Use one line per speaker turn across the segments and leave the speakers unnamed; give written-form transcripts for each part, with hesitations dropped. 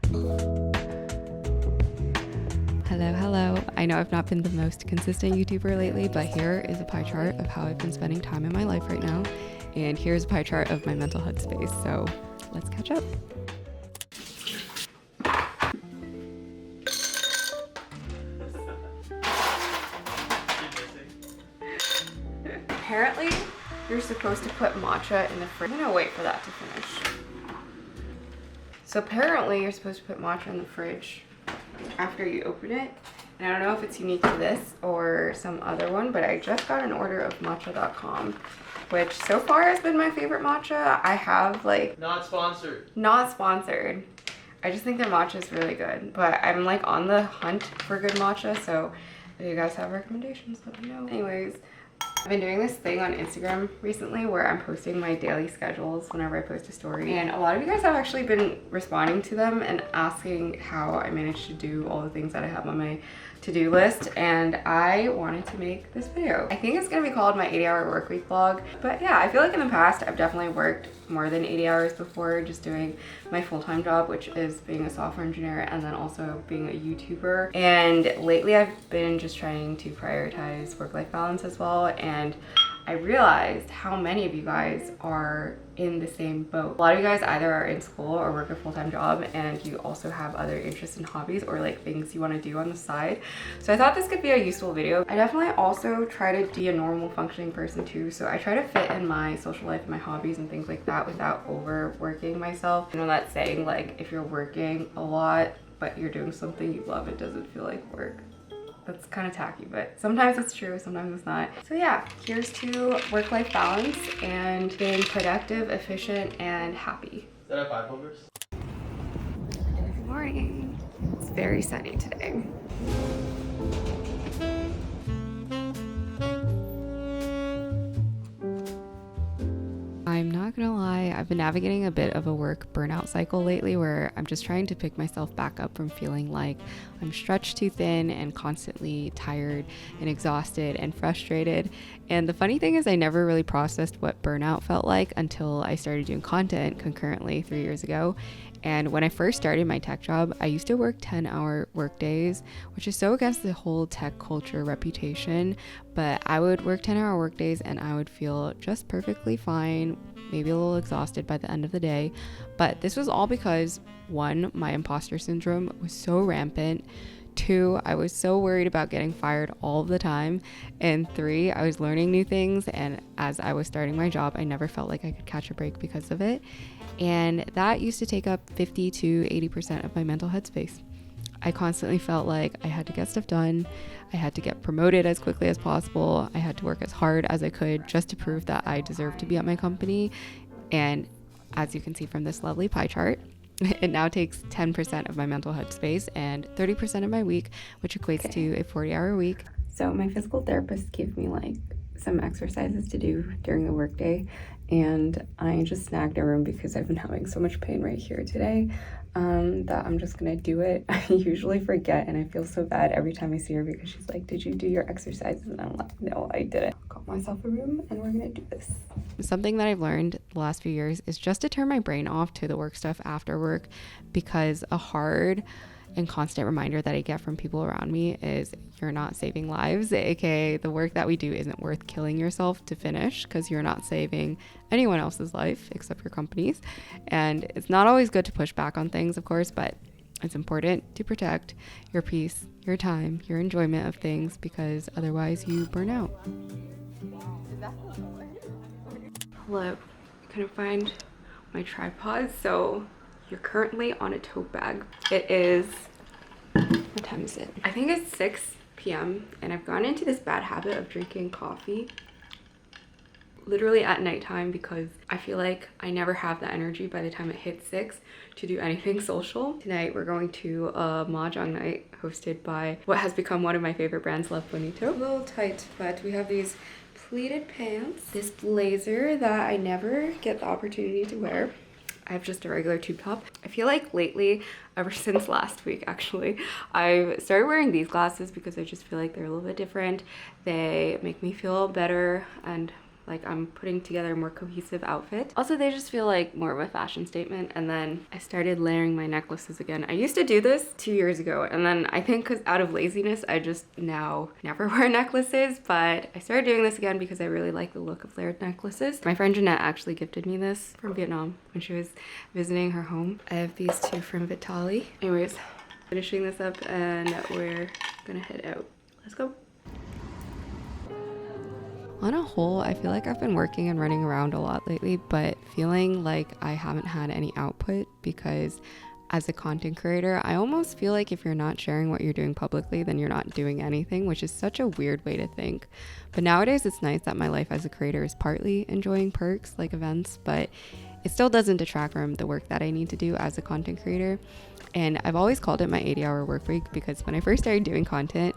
Hello. I know I've not been the most consistent YouTuber lately, but here is a pie chart of how I've been spending time in my life right now. And here's a pie chart of my mental headspace. So let's catch up. Apparently, you're supposed to put matcha in the fridge. I'm gonna wait for that to finish. So apparently, you're supposed to put matcha in the fridge after you open it. And I don't know if it's unique to this or some other one, but I just got an order of matcha.com, which so far has been my favorite matcha. I have
Not sponsored.
Not sponsored. I just think their matcha is really good, but I'm on the hunt for good matcha, so if you guys have recommendations, let me know. Anyways, I've been doing this thing on Instagram recently where I'm posting my daily schedules whenever I post a story, and a lot of you guys have actually been responding to them and asking how I managed to do all the things that I have on my to-do list, and I wanted to make this video. I think it's gonna be called my 80-hour work week vlog, but yeah, I feel like in the past I've definitely worked more than 80 hours before, just doing my full-time job, which is being a software engineer and then also being a YouTuber. And lately I've been just trying to prioritize work-life balance as well, and I realized how many of you guys are in the same boat. A lot of you guys either are in school or work a full-time job, and you also have other interests and hobbies or things you want to do on the side. So I thought this could be a useful video. I definitely also try to be a normal functioning person too. So I try to fit in my social life and my hobbies and things like that without overworking myself. You know that saying, if you're working a lot, but you're doing something you love, it doesn't feel like work. That's kind of tacky, but sometimes it's true, sometimes it's not. So yeah, here's to work-life balance and being productive, efficient, and happy.
Is that a 5 overs?
Good morning. It's very sunny today. I'm not gonna lie, I've been navigating a bit of a work burnout cycle lately where I'm just trying to pick myself back up from feeling like I'm stretched too thin and constantly tired and exhausted and frustrated. And the funny thing is I never really processed what burnout felt like until I started doing content concurrently 3 years ago. And when I first started my tech job, I used to work 10-hour work days, which is so against the whole tech culture reputation. But I would work 10-hour work days and I would feel just perfectly fine, maybe a little exhausted by the end of the day. But this was all because, 1, my imposter syndrome was so rampant. 2, I was so worried about getting fired all the time. And 3, I was learning new things. And as I was starting my job, I never felt like I could catch a break because of it. And that used to take up 50 to 80% of my mental headspace. I constantly felt like I had to get stuff done. I had to get promoted as quickly as possible. I had to work as hard as I could just to prove that I deserved to be at my company. And as you can see from this lovely pie chart, it now takes 10% of my mental headspace and 30% of my week, which equates to a 40-hour week. So my physical therapist gave me some exercises to do during the workday, and I just snagged a room because I've been having so much pain right here today that I'm just gonna do it. I usually forget, and I feel so bad every time I see her because she's like, "Did you do your exercises?" And I'm like, "No, I didn't." Got myself a room and we're gonna do this. Something that I've learned the last few years is just to turn my brain off to the work stuff after work, because a hard and constant reminder that I get from people around me is you're not saving lives, aka the work that we do isn't worth killing yourself to finish because you're not saving anyone else's life except your company's. And it's not always good to push back on things, of course, but it's important to protect your peace, your time, your enjoyment of things, because otherwise you burn out. Hello, couldn't find my tripod, so you're currently on a tote bag. It is, what time is it? I think it's 6 p.m. and I've gone into this bad habit of drinking coffee literally at nighttime because I feel like I never have the energy by the time it hits 6 to do anything social. Tonight we're going to a mahjong night hosted by what has become one of my favorite brands, Love Bonito. A little tight, but we have these pleated pants, this blazer that I never get the opportunity to wear. I have just a regular tube top. I feel like lately, ever since last week actually, I've started wearing these glasses because I just feel like they're a little bit different. They make me feel better and like I'm putting together a more cohesive outfit. Also, they just feel like more of a fashion statement. And then I started layering my necklaces again. I used to do this 2 years ago, and then I think because out of laziness, I just now never wear necklaces, but I started doing this again because I really like the look of layered necklaces. My friend Jeanette actually gifted me this from Vietnam when she was visiting her home. I have these two from Vitali. Anyways, finishing this up and we're gonna head out. Let's go. On a whole, I feel like I've been working and running around a lot lately, but feeling like I haven't had any output because as a content creator, I almost feel like if you're not sharing what you're doing publicly, then you're not doing anything, which is such a weird way to think. But nowadays, it's nice that my life as a creator is partly enjoying perks like events, but it still doesn't detract from the work that I need to do as a content creator. And I've always called it my 80-hour work week because when I first started doing content,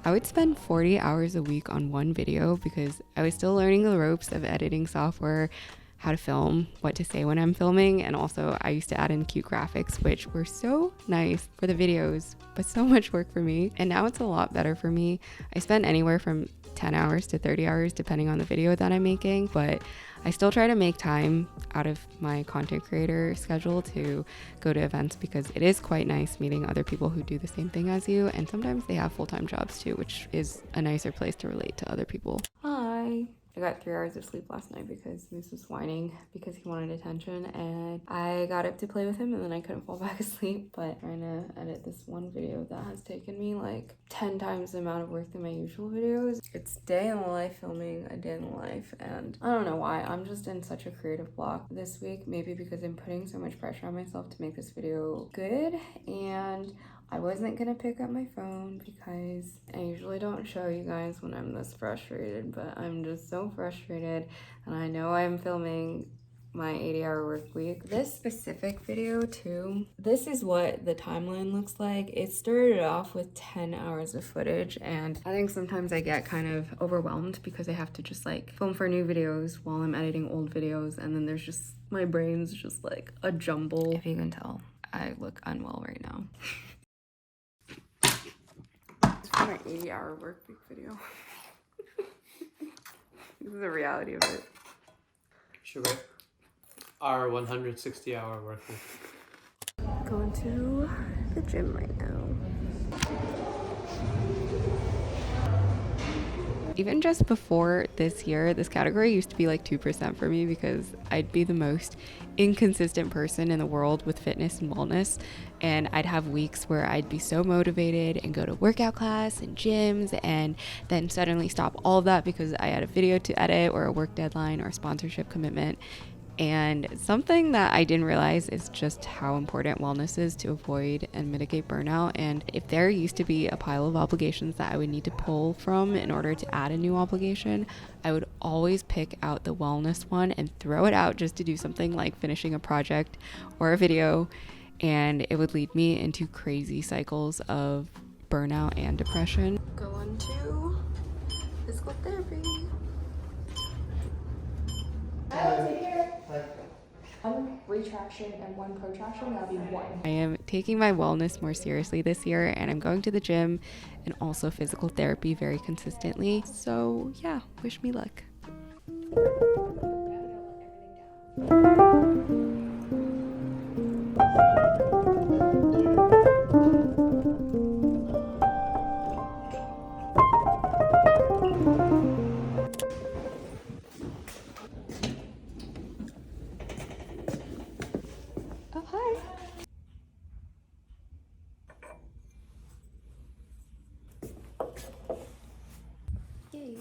I would spend 40 hours a week on one video because I was still learning the ropes of editing software, how to film, what to say when I'm filming, and also I used to add in cute graphics, which were so nice for the videos, but so much work for me. And now it's a lot better for me. I spend anywhere from 10 hours to 30 hours depending on the video that I'm making, but I still try to make time out of my content creator schedule to go to events because it is quite nice meeting other people who do the same thing as you, and sometimes they have full-time jobs too, which is a nicer place to relate to other people. Hi. I got 3 hours of sleep last night because Moose was whining because he wanted attention, and I got up to play with him and then I couldn't fall back asleep. But trying to edit this one video that has taken me like 10 times the amount of work than my usual videos. It's day in the life filming a day in the life, and I don't know why. I'm just in such a creative block this week, maybe because I'm putting so much pressure on myself to make this video good, and I wasn't gonna pick up my phone because I usually don't show you guys when I'm this frustrated, but I'm just so frustrated, and I know I'm filming my 80-hour work week. This specific video too, this is what the timeline looks like. It started off with 10 hours of footage, and I think sometimes I get kind of overwhelmed because I have to just like film for new videos while I'm editing old videos, and then there's just, my brain's just like a jumble. If you can tell, I look unwell right now. My 80-hour work week video. This is the reality of it.
Should we? Our 160-hour work week.
Going to the gym right now. Even just before this year, this category used to be like 2% for me because I'd be the most inconsistent person in the world with fitness and wellness. And I'd have weeks where I'd be so motivated and go to workout class and gyms, and then suddenly stop all of that because I had a video to edit or a work deadline or a sponsorship commitment. And something that I didn't realize is just how important wellness is to avoid and mitigate burnout. And if there used to be a pile of obligations that I would need to pull from in order to add a new obligation, I would always pick out the wellness one and throw it out just to do something like finishing a project or a video. And it would lead me into crazy cycles of burnout and depression. Going to physical therapy.
One retraction and one protraction, that'll be one.
I am taking my wellness more seriously this year, and I'm going to the gym and also physical therapy very consistently. So yeah, wish me luck. Oh, hi. Yay.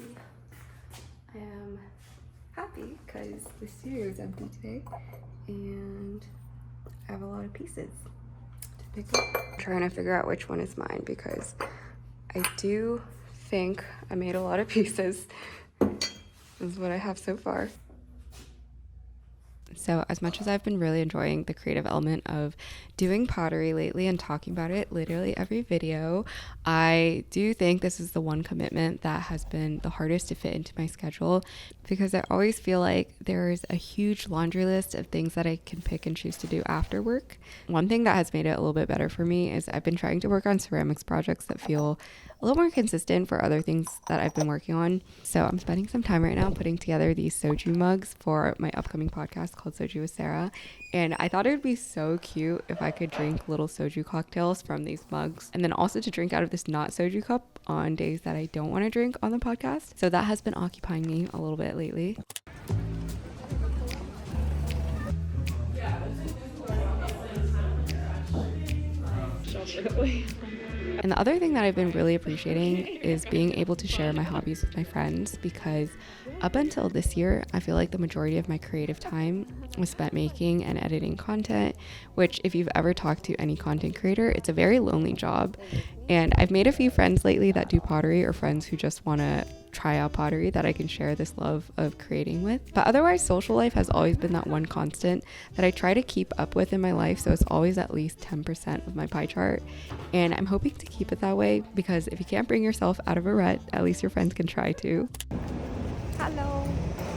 I am happy because the studio is empty today and I have a lot of pieces to pick up. I'm trying to figure out which one is mine because I do think I made a lot of pieces. This is what I have so far. So as much as I've been really enjoying the creative element of doing pottery lately and talking about it literally every video, I do think this is the one commitment that has been the hardest to fit into my schedule because I always feel like there's a huge laundry list of things that I can pick and choose to do after work. One thing that has made it a little bit better for me is I've been trying to work on ceramics projects that feel a little more consistent for other things that I've been working on. So I'm spending some time right now putting together these soju mugs for my upcoming podcast called Soju with Sarah. And I thought it would be so cute if I could drink little soju cocktails from these mugs, and then also to drink out of this not soju cup on days that I don't want to drink on the podcast. So that has been occupying me a little bit lately. And the other thing that I've been really appreciating is being able to share my hobbies with my friends, because up until this year, I feel like the majority of my creative time was spent making and editing content, which if you've ever talked to any content creator, it's a very lonely job. And I've made a few friends lately that do pottery, or friends who just want to try out pottery that I can share this love of creating with. But otherwise, social life has always been that one constant that I try to keep up with in my life, so it's always at least 10% of my pie chart. And I'm hoping to keep it that way, because if you can't bring yourself out of a rut, at least your friends can try to. Hello.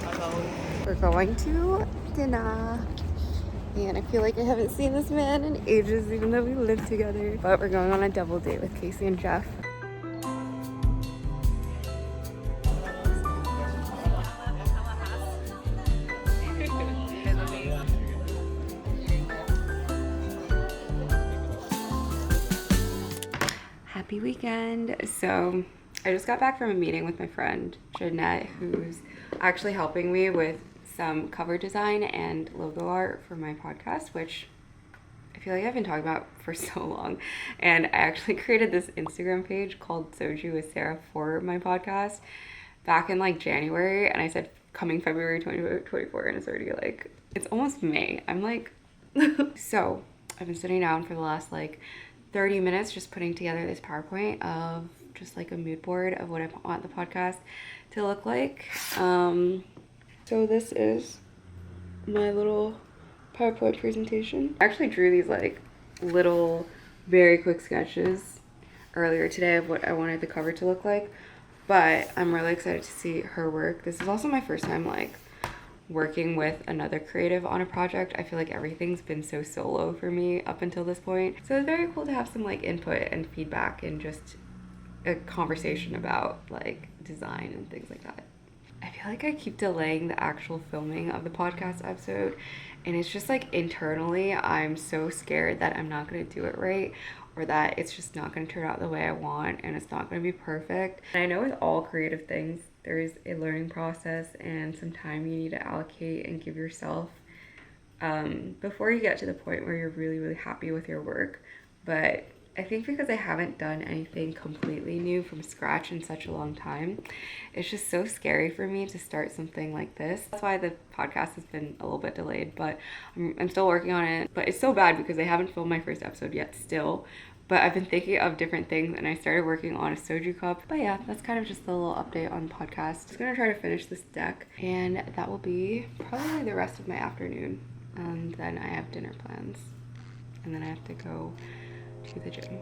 Hello.
We're going to dinner. And I feel like I haven't seen this man in ages, even though we live together. But we're going on a double date with Casey and Jeff. Happy weekend. So I just got back from a meeting with my friend Jeanette, who's actually helping me with some cover design and logo art for my podcast, which I feel like I've been talking about for so long. And I actually created this Instagram page called Soju with Sarah for my podcast back in like January, and I said coming February 2024, and it's already like, it's almost May. I'm like so I've been sitting down for the last like 30 minutes just putting together this PowerPoint of just like a mood board of what I want the podcast to look like. So this is my little PowerPoint presentation. I actually drew these like little very quick sketches earlier today of what I wanted the cover to look like, but I'm really excited to see her work. This is also my first time like working with another creative on a project. I feel like everything's been so solo for me up until this point. So it's very cool to have some like input and feedback and just a conversation about like design and things like that. I feel like I keep delaying the actual filming of the podcast episode, and it's just like internally I'm so scared that I'm not going to do it right, or that it's just not going to turn out the way I want and it's not going to be perfect. And I know with all creative things there is a learning process and some time you need to allocate and give yourself before you get to the point where you're really happy with your work. But I think because I haven't done anything completely new from scratch in such a long time, it's just so scary for me to start something like this. That's why the podcast has been a little bit delayed, but I'm still working on it. But it's so bad because I haven't filmed my first episode yet still. But I've been thinking of different things, and I started working on a soju cup. But yeah, that's kind of just a little update on the podcast. Just gonna try to finish this deck, and that will be probably the rest of my afternoon. And then I have dinner plans, and then I have to go to the gym.